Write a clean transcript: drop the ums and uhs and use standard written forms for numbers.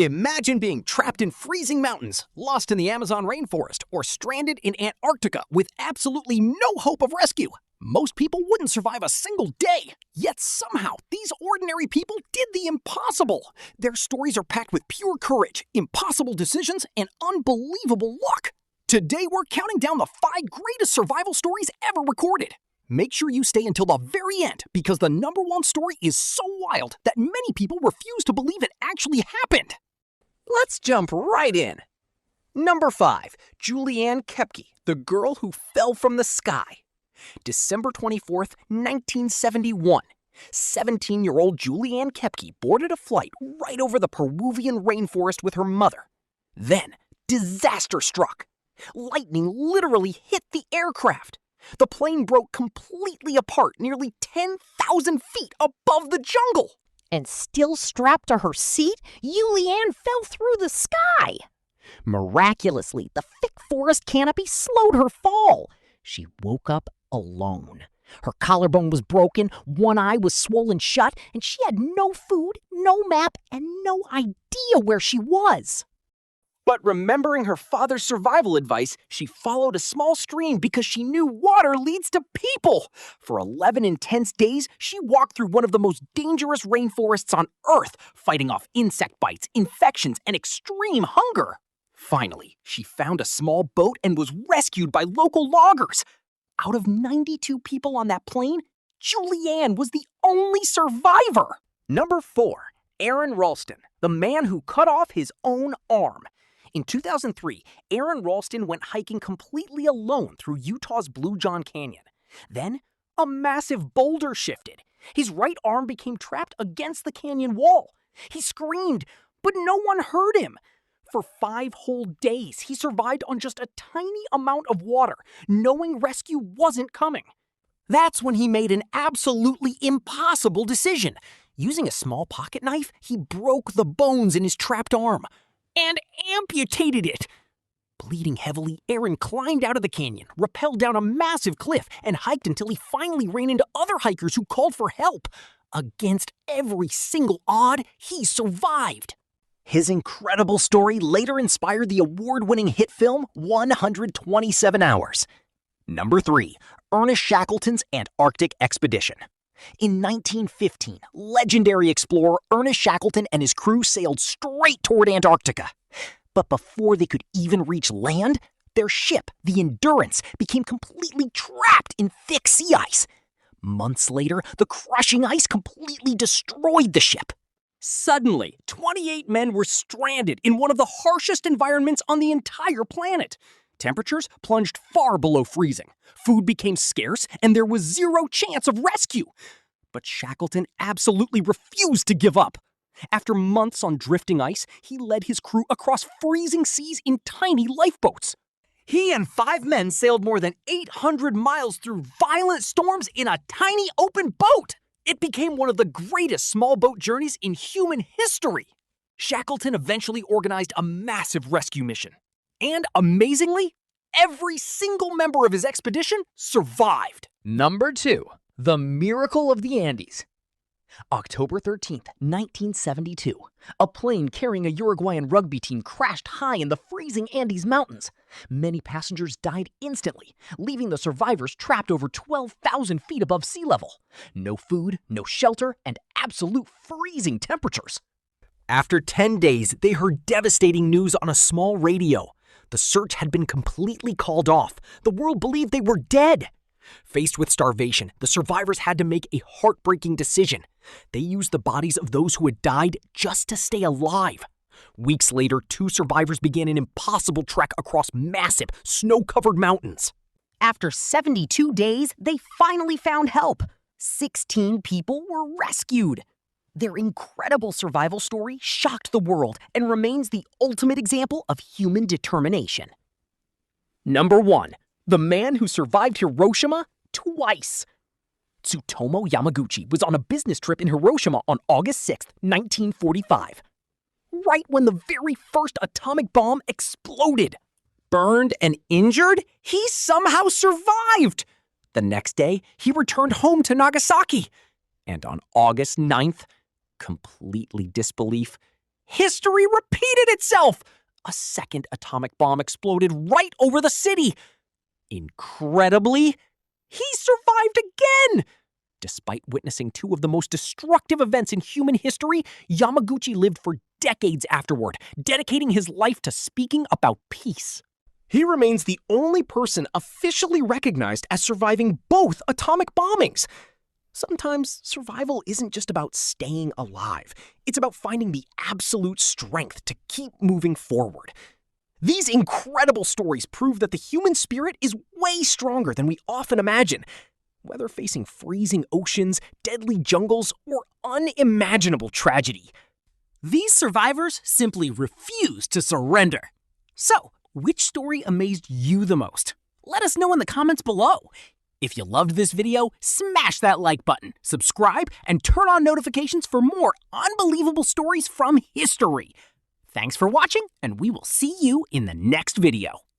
Imagine being trapped in freezing mountains, lost in the Amazon rainforest, or stranded in Antarctica with absolutely no hope of rescue. Most people wouldn't survive a single day, yet somehow these ordinary people did the impossible. Their stories are packed with pure courage, impossible decisions, and unbelievable luck. Today we're counting down the 5 greatest survival stories ever recorded. Make sure you stay until the very end because the #1 story is so wild that many people refuse to believe it actually happened. Let's jump right in. Number 5, Julianne Koepke, the girl who fell from the sky. December 24th, 1971. 17-year-old Julianne Koepke boarded a flight right over the Peruvian rainforest with her mother. Then, disaster struck. Lightning literally hit the aircraft. The plane broke completely apart nearly 10,000 feet above the jungle. And still strapped to her seat, Julianne fell through the sky. Miraculously, the thick forest canopy slowed her fall. She woke up alone. Her collarbone was broken, one eye was swollen shut, and she had no food, no map, and no idea where she was. But remembering her father's survival advice, she followed a small stream because she knew water leads to people. For 11 intense days, she walked through one of the most dangerous rainforests on Earth, fighting off insect bites, infections, and extreme hunger. Finally, she found a small boat and was rescued by local loggers. Out of 92 people on that plane, Julianne was the only survivor. Number 4, Aron Ralston, the man who cut off his own arm. In 2003, Aron Ralston went hiking completely alone through Utah's Blue John Canyon. Then, a massive boulder shifted. His right arm became trapped against the canyon wall. He screamed, but no one heard him. For 5 whole days, he survived on just a tiny amount of water, knowing rescue wasn't coming. That's when he made an absolutely impossible decision. Using a small pocket knife, he broke the bones in his trapped arm and amputated it. Bleeding heavily, Aron climbed out of the canyon, rappelled down a massive cliff, and hiked until he finally ran into other hikers who called for help. Against every single odd, he survived. His incredible story later inspired the award-winning hit film 127 Hours. Number 3, Ernest Shackleton's Antarctic Expedition. In 1915, legendary explorer Ernest Shackleton and his crew sailed straight toward Antarctica. But before they could even reach land, their ship, the Endurance, became completely trapped in thick sea ice. Months later, the crushing ice completely destroyed the ship. Suddenly, 28 men were stranded in one of the harshest environments on the entire planet. Temperatures plunged far below freezing. Food became scarce, and there was zero chance of rescue. But Shackleton absolutely refused to give up. After months on drifting ice, he led his crew across freezing seas in tiny lifeboats. He and 5 men sailed more than 800 miles through violent storms in a tiny open boat. It became one of the greatest small boat journeys in human history. Shackleton eventually organized a massive rescue mission. And amazingly, every single member of his expedition survived. Number 2, The Miracle of the Andes. October 13th, 1972. A plane carrying a Uruguayan rugby team crashed high in the freezing Andes Mountains. Many passengers died instantly, leaving the survivors trapped over 12,000 feet above sea level. No food, no shelter, and absolute freezing temperatures. After 10 days, they heard devastating news on a small radio. The search had been completely called off. The world believed they were dead. Faced with starvation, the survivors had to make a heartbreaking decision. They used the bodies of those who had died just to stay alive. Weeks later, 2 survivors began an impossible trek across massive, snow-covered mountains. After 72 days, they finally found help. 16 people were rescued. Their incredible survival story shocked the world and remains the ultimate example of human determination. Number 1, the man who survived Hiroshima twice. Tsutomu Yamaguchi was on a business trip in Hiroshima on August 6, 1945. Right when the very first atomic bomb exploded. Burned and injured, he somehow survived. The next day, he returned home to Nagasaki. And on August 9th, completely disbelief, history repeated itself. A second atomic bomb exploded right over the city. Incredibly, he survived again. Despite witnessing two of the most destructive events in human history, Yamaguchi lived for decades afterward, dedicating his life to speaking about peace. He remains the only person officially recognized as surviving both atomic bombings. Sometimes survival isn't just about staying alive. It's about finding the absolute strength to keep moving forward. These incredible stories prove that the human spirit is way stronger than we often imagine. Whether facing freezing oceans, deadly jungles, or unimaginable tragedy, These survivors simply refuse to surrender. So, which story amazed you the most? Let us know in the comments below. If you loved this video, smash that like button, subscribe, and turn on notifications for more unbelievable stories from history. Thanks for watching, and we will see you in the next video.